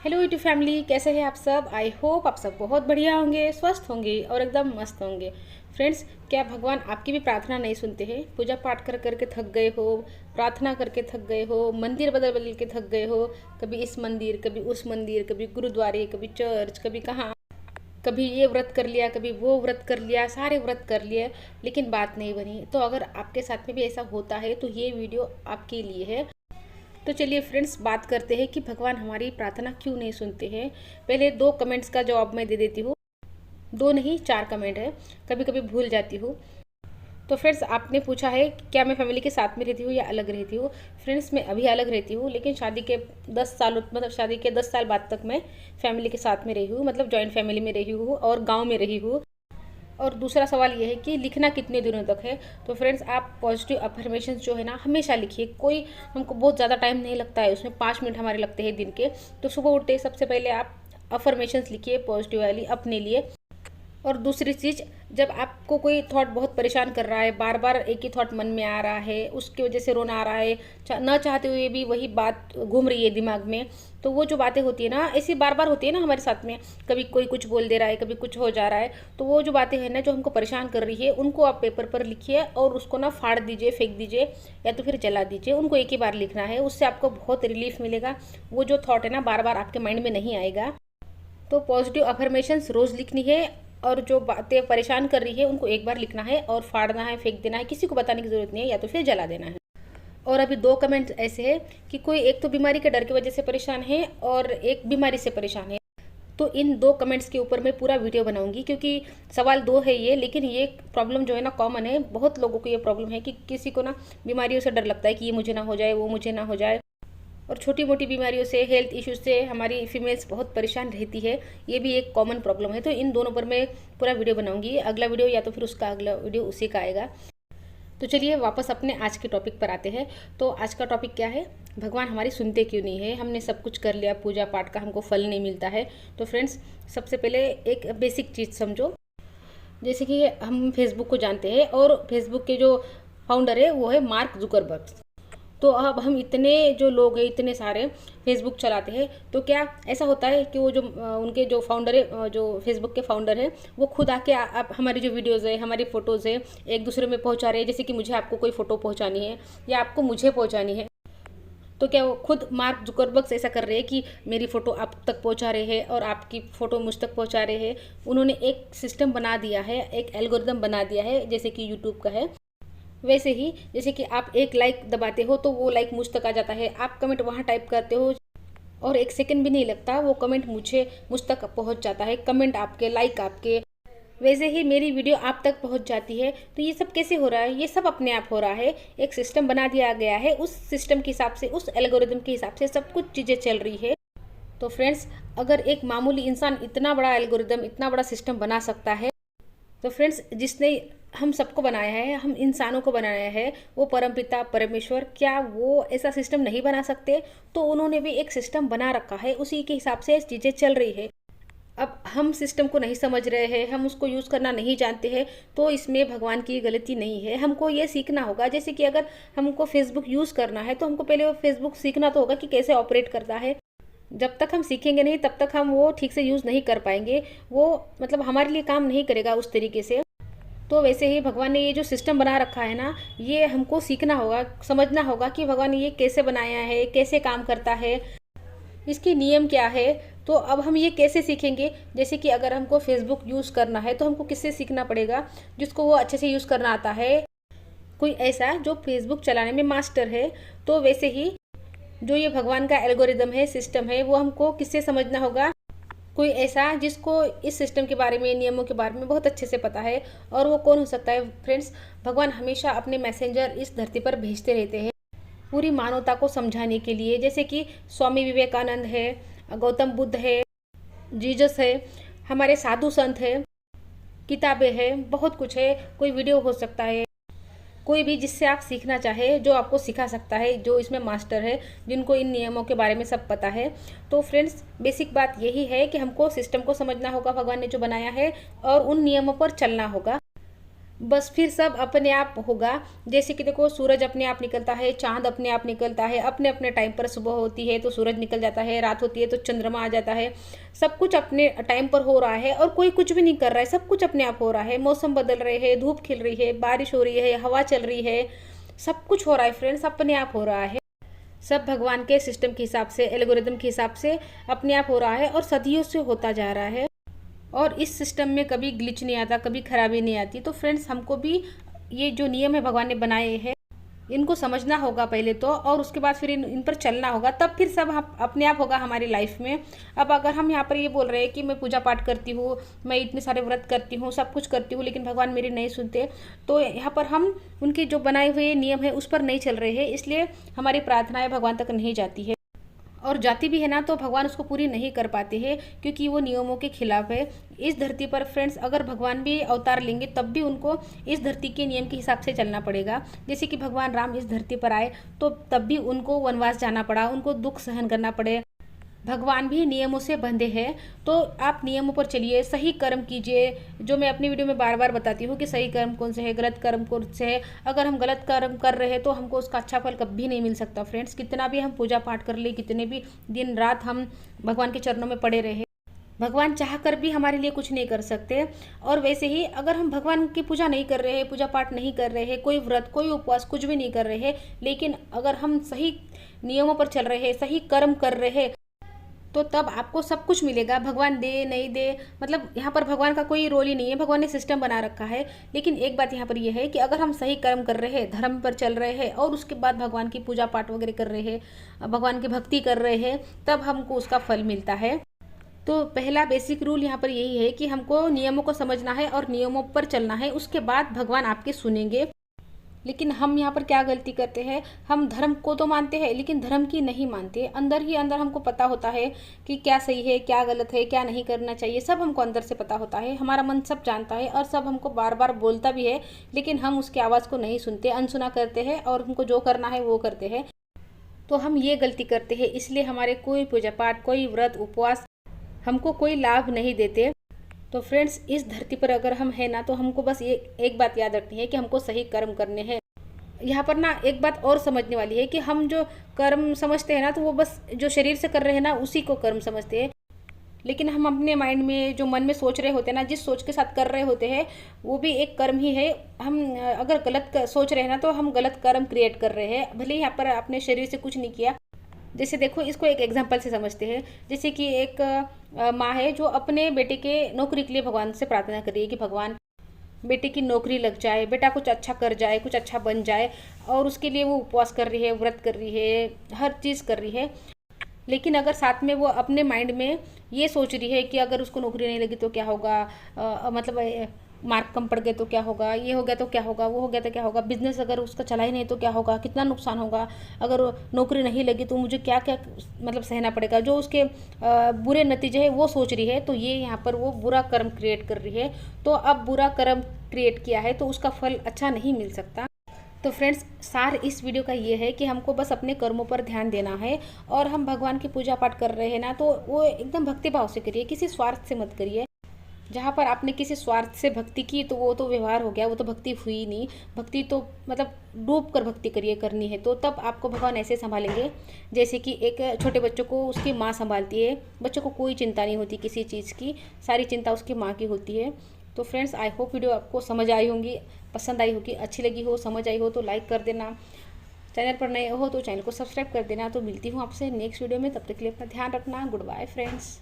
Hello YouTube family, कैसे हैं आप सब। आई होप आप सब बहुत बढ़िया होंगे, स्वस्थ होंगे और एकदम मस्त होंगे। फ्रेंड्स, क्या भगवान आपकी भी प्रार्थना नहीं सुनते हैं? पूजा पाठ कर करके थक गए हो, प्रार्थना करके थक गए हो, मंदिर बदल बदल के थक गए हो, कभी इस मंदिर कभी उस मंदिर, कभी गुरुद्वारे कभी चर्च कभी कहाँ, कभी ये व्रत कर लिया कभी वो व्रत कर लिया, सारे व्रत कर लिए लेकिन बात नहीं बनी। तो अगर आपके साथ में भी ऐसा होता है तो ये वीडियो आपके लिए है। तो चलिए फ्रेंड्स, बात करते हैं कि भगवान हमारी प्रार्थना क्यों नहीं सुनते हैं। पहले दो कमेंट्स का जवाब मैं दे देती हूँ। दो नहीं, चार कमेंट है, कभी कभी भूल जाती हूँ। तो फ्रेंड्स, आपने पूछा है कि क्या मैं फैमिली के साथ में रहती हूँ या अलग रहती हूँ। फ्रेंड्स, मैं अभी अलग रहती हूँ, लेकिन शादी के 10 साल मतलब शादी के 10 साल बाद तक मैं फैमिली के साथ में रही हूँ, मतलब जॉइंट फैमिली में रही हूँ और गाँव में रही हूँ। और दूसरा सवाल ये है कि लिखना कितने दिनों तक है। तो फ्रेंड्स, आप पॉजिटिव अफर्मेशन जो है ना हमेशा लिखिए। कोई हमको बहुत ज़्यादा टाइम नहीं लगता है, उसमें 5 मिनट हमारे लगते हैं दिन के। तो सुबह उठते ही सबसे पहले आप अफर्मेशंस लिखिए पॉजिटिव वाली अपने लिए। और दूसरी चीज़, जब आपको कोई थॉट बहुत परेशान कर रहा है, बार बार एक ही थॉट मन में आ रहा है, उसकी वजह से रोना आ रहा है, न चाहते हुए भी वही बात घूम रही है दिमाग में, तो वो जो बातें होती है ना, ऐसी बार बार होती है ना हमारे साथ में, कभी कोई कुछ बोल दे रहा है, कभी कुछ हो जा रहा है, तो वो जो बातें हैं ना जो हमको परेशान कर रही है, उनको आप पेपर पर लिखिए और उसको ना फाड़ दीजिए, फेंक दीजिए या तो फिर जला दीजिए। उनको एक ही बार लिखना है, उससे आपको बहुत रिलीफ मिलेगा। वो जो थॉट है ना बार बार आपके माइंड में नहीं आएगा। तो पॉजिटिव अफर्मेशंस रोज़ लिखनी है, और जो बातें परेशान कर रही है उनको एक बार लिखना है और फाड़ना है, फेंक देना है, किसी को बताने की ज़रूरत नहीं है, या तो फिर जला देना है। और अभी दो कमेंट्स ऐसे हैं कि कोई एक तो बीमारी के डर की वजह से परेशान है और एक बीमारी से परेशान है। तो इन दो कमेंट्स के ऊपर मैं पूरा वीडियो बनाऊंगी, क्योंकि सवाल दो है ये, लेकिन ये प्रॉब्लम जो है ना कॉमन है। बहुत लोगों को ये प्रॉब्लम है कि किसी को ना बीमारियों से डर लगता है कि ये मुझे ना हो जाए, वो मुझे ना हो जाए। और छोटी मोटी बीमारियों से, हेल्थ इश्यूज से हमारी फीमेल्स बहुत परेशान रहती है। ये भी एक कॉमन प्रॉब्लम है। तो इन दोनों पर मैं पूरा वीडियो बनाऊंगी। अगला वीडियो या तो फिर उसका अगला वीडियो उसी का आएगा। तो चलिए वापस अपने आज के टॉपिक पर आते हैं। तो आज का टॉपिक क्या है? भगवान हमारी सुनते क्यों नहीं है। हमने सब कुछ कर लिया, पूजा पाठ का हमको फल नहीं मिलता है। तो फ्रेंड्स, सबसे पहले एक बेसिक चीज़ समझो। जैसे कि हम फेसबुक को जानते हैं और फेसबुक के जो फाउंडर है वो है मार्क जुकरबर्ग। तो अब हम इतने जो लोग हैं, इतने सारे फेसबुक चलाते हैं, तो क्या ऐसा होता है कि वो जो उनके जो फाउंडर है, जो फेसबुक के फाउंडर हैं, वो खुद आके आप हमारी जो वीडियोज़ है, हमारी फ़ोटोज़ है, एक दूसरे में पहुंचा रहे हैं। जैसे कि मुझे आपको कोई फ़ोटो पहुंचानी है या आपको मुझे पहुंचानी है, तो क्या वो खुद मार्क जुकरबर्ग ऐसा कर रहे हैं कि मेरी फ़ोटो आप तक पहुंचा रहे हैं और आपकी फ़ोटो मुझ तक पहुंचा रहे हैं? उन्होंने एक सिस्टम बना दिया है, एक एल्गोरिदम बना दिया है, जैसे कि यूट्यूब का है। वैसे ही जैसे कि आप एक लाइक दबाते हो तो वो लाइक मुझ तक आ जाता है, आप कमेंट वहाँ टाइप करते हो और एक सेकंड भी नहीं लगता, वो कमेंट मुझ तक पहुँच जाता है, कमेंट आपके, लाइक आपके। वैसे ही मेरी वीडियो आप तक पहुँच जाती है। तो ये सब कैसे हो रहा है? ये सब अपने आप हो रहा है। एक सिस्टम बना दिया गया है, उस सिस्टम के हिसाब से, उस एल्गोरिदम के हिसाब से सब कुछ चीज़ें चल रही है। तो फ्रेंड्स, अगर एक मामूली इंसान इतना बड़ा एल्गोरिदम, इतना बड़ा सिस्टम बना सकता है, तो फ्रेंड्स, जिसने हम सबको बनाया है, हम इंसानों को बनाया है, वो परमपिता परमेश्वर, क्या वो ऐसा सिस्टम नहीं बना सकते? तो उन्होंने भी एक सिस्टम बना रखा है, उसी के हिसाब से चीज़ें चल रही है। अब हम सिस्टम को नहीं समझ रहे हैं, हम उसको यूज़ करना नहीं जानते हैं, तो इसमें भगवान की गलती नहीं है। हमको ये सीखना होगा। जैसे कि अगर हमको फेसबुक यूज़ करना है तो हमको पहले वो फेसबुक सीखना तो होगा कि कैसे ऑपरेट करता है। जब तक हम सीखेंगे नहीं तब तक हम वो ठीक से यूज़ नहीं कर पाएंगे, वो मतलब हमारे लिए काम नहीं करेगा उस तरीके से। तो वैसे ही भगवान ने ये जो सिस्टम बना रखा है ना, ये हमको सीखना होगा, समझना होगा कि भगवान ने ये कैसे बनाया है, कैसे काम करता है, इसके नियम क्या है। तो अब हम ये कैसे सीखेंगे? जैसे कि अगर हमको फेसबुक यूज़ करना है तो हमको किससे सीखना पड़ेगा? जिसको वो अच्छे से यूज़ करना आता है, कोई ऐसा जो फेसबुक चलाने में मास्टर है। तो वैसे ही जो ये भगवान का एल्गोरिदम है, सिस्टम है, वो हमको किससे समझना होगा? कोई ऐसा जिसको इस सिस्टम के बारे में, नियमों के बारे में बहुत अच्छे से पता है। और वो कौन हो सकता है? फ्रेंड्स, भगवान हमेशा अपने मैसेंजर इस धरती पर भेजते रहते हैं पूरी मानवता को समझाने के लिए। जैसे कि स्वामी विवेकानंद है, गौतम बुद्ध है, जीसस है, हमारे साधु संत है, किताबें हैं, बहुत कुछ है। कोई वीडियो हो सकता है, कोई भी जिससे आप सीखना चाहे, जो आपको सिखा सकता है, जो इसमें मास्टर है, जिनको इन नियमों के बारे में सब पता है। तो फ्रेंड्स, बेसिक बात यही है कि हमको सिस्टम को समझना होगा भगवान ने जो बनाया है, और उन नियमों पर चलना होगा। बस फिर सब अपने आप होगा। जैसे कि देखो, सूरज अपने आप निकलता है, चांद अपने आप निकलता है, अपने अपने टाइम पर सुबह होती है तो सूरज निकल जाता है, रात होती है तो चंद्रमा आ जाता है। सब कुछ अपने टाइम पर हो रहा है और कोई कुछ भी नहीं कर रहा है, सब कुछ अपने आप हो रहा है। मौसम बदल रहे हैं, धूप खिल रही है, बारिश हो रही है, हवा चल रही है, सब कुछ हो रहा है फ्रेंड्स, अपने आप हो रहा है। सब भगवान के सिस्टम के हिसाब से, एल्गोरिदम के हिसाब से अपने आप हो रहा है और सदियों से होता जा रहा है। और इस सिस्टम में कभी ग्लिच नहीं आता, कभी खराबी नहीं आती। तो फ्रेंड्स, हमको भी ये जो नियम है भगवान ने बनाए हैं, इनको समझना होगा पहले तो, और उसके बाद फिर इन पर चलना होगा, तब फिर सब अपने आप होगा हमारी लाइफ में। अब अगर हम यहाँ पर ये बोल रहे हैं कि मैं पूजा पाठ करती हूँ, मैं इतने सारे व्रत करती हूँ, सब कुछ करती हूँ, लेकिन भगवान मेरी नहीं सुनते, तो यहाँ पर हम उनके जो बनाए हुए नियम है उस पर नहीं चल रहे हैं, इसलिए हमारी प्रार्थनाएं भगवान तक नहीं जाती है। और जाती भी है ना तो भगवान उसको पूरी नहीं कर पाते हैं, क्योंकि वो नियमों के खिलाफ है। इस धरती पर फ्रेंड्स, अगर भगवान भी अवतार लेंगे तब भी उनको इस धरती के नियम के हिसाब से चलना पड़ेगा। जैसे कि भगवान राम इस धरती पर आए तो तब भी उनको वनवास जाना पड़ा, उनको दुख सहन करना पड़े। भगवान भी नियमों से बंधे हैं, तो आप नियमों पर चलिए, सही कर्म कीजिए। जो मैं अपनी वीडियो में बार बार बताती हूँ कि सही कर्म कौन से है, गलत कर्म कौन से है। अगर हम गलत कर्म कर रहे हैं तो हमको उसका अच्छा फल कभी नहीं मिल सकता फ्रेंड्स। कितना भी हम पूजा पाठ कर ले, कितने भी दिन रात हम भगवान के चरणों में पड़े रहे, भगवान चाह कर भी हमारे लिए कुछ नहीं कर सकते। और वैसे ही अगर हम भगवान की पूजा नहीं कर रहे हैं, पूजा पाठ नहीं कर रहे हैं, कोई व्रत, कोई उपवास, कुछ भी नहीं कर रहे हैं, लेकिन अगर हम सही नियमों पर चल रहे हैं, सही कर्म कर रहे हैं, तो तब आपको सब कुछ मिलेगा। भगवान दे नहीं दे, मतलब यहाँ पर भगवान का कोई रोल ही नहीं है, भगवान ने सिस्टम बना रखा है। लेकिन एक बात यहाँ पर यह है कि अगर हम सही कर्म कर रहे हैं, धर्म पर चल रहे हैं और उसके बाद भगवान की पूजा पाठ वगैरह कर रहे हैं, भगवान की भक्ति कर रहे हैं, तब हमको उसका फल मिलता है। तो पहला बेसिक रूल यहाँ पर यही है कि हमको नियमों को समझना है और नियमों पर चलना है, उसके बाद भगवान आपके सुनेंगे। लेकिन हम यहाँ पर क्या गलती करते हैं, हम धर्म को तो मानते हैं लेकिन धर्म की नहीं मानते। अंदर ही अंदर हमको पता होता है कि क्या सही है, क्या गलत है, क्या नहीं करना चाहिए, सब हमको अंदर से पता होता है। हमारा मन सब जानता है और सब हमको बार बार बोलता भी है, लेकिन हम उसकी आवाज़ को नहीं सुनते, अनसुना करते हैं और हमको जो करना है वो करते हैं। तो हम ये गलती करते हैं, इसलिए हमारे कोई पूजा पाठ, कोई व्रत उपवास हमको कोई लाभ नहीं देते। तो फ्रेंड्स, इस धरती पर अगर हम हैं ना, तो हमको बस ये एक बात याद रखनी है कि हमको सही कर्म करने हैं। यहाँ पर ना एक बात और समझने वाली है कि हम जो कर्म समझते हैं ना, तो वो बस जो शरीर से कर रहे हैं ना उसी को कर्म समझते हैं। लेकिन हम अपने माइंड में जो मन में सोच रहे होते हैं ना, जिस सोच के साथ कर रहे होते हैं, वो भी एक कर्म ही है। हम अगर गलत सोच रहे हैं ना, तो हम गलत कर्म क्रिएट कर रहे हैं, भले ही यहाँ पर अपने शरीर से कुछ नहीं किया। जैसे देखो, इसको एक एग्जांपल से समझते हैं। जैसे कि एक माँ है जो अपने बेटे के नौकरी के लिए भगवान से प्रार्थना कर रही है कि भगवान बेटे की नौकरी लग जाए, बेटा कुछ अच्छा कर जाए, कुछ अच्छा बन जाए, और उसके लिए वो उपवास कर रही है, व्रत कर रही है, हर चीज़ कर रही है। लेकिन अगर साथ में वो अपने माइंड में ये सोच रही है कि अगर उसको नौकरी नहीं लगी तो क्या होगा, मतलब मार्क कम पड़ गए तो क्या होगा, ये हो गया तो क्या होगा, वो हो गया तो क्या होगा, बिजनेस अगर उसका चला ही नहीं तो क्या होगा, कितना नुकसान होगा, अगर नौकरी नहीं लगी तो मुझे क्या क्या मतलब सहना पड़ेगा, जो उसके बुरे नतीजे हैं वो सोच रही है। तो ये यहाँ पर वो बुरा कर्म क्रिएट कर रही है। तो अब बुरा कर्म क्रिएट किया है तो उसका फल अच्छा नहीं मिल सकता। तो फ्रेंड्स, सार इस वीडियो का ये है कि हमको बस अपने कर्मों पर ध्यान देना है, और हम भगवान की पूजा पाठ कर रहे हैं ना, तो वो एकदम भक्ति भाव से करिए, किसी स्वार्थ से मत करिए। जहाँ पर आपने किसी स्वार्थ से भक्ति की तो वो तो व्यवहार हो गया, वो तो भक्ति हुई नहीं। भक्ति तो मतलब डूब कर भक्ति करिए, करनी है तो तब आपको भगवान ऐसे संभालेंगे जैसे कि एक छोटे बच्चों को उसकी माँ संभालती है। बच्चों को कोई चिंता नहीं होती किसी चीज़ की, सारी चिंता उसकी माँ की होती है। तो फ्रेंड्स, आई होप वीडियो आपको समझ आई होंगी, पसंद आई होगी, अच्छी लगी हो, समझ आई हो तो लाइक कर देना। चैनल पर नए हो तो चैनल को सब्सक्राइब कर देना। तो मिलती हूँ आपसे नेक्स्ट वीडियो में, तब तक के लिए अपना ध्यान रखना। Good bye friends.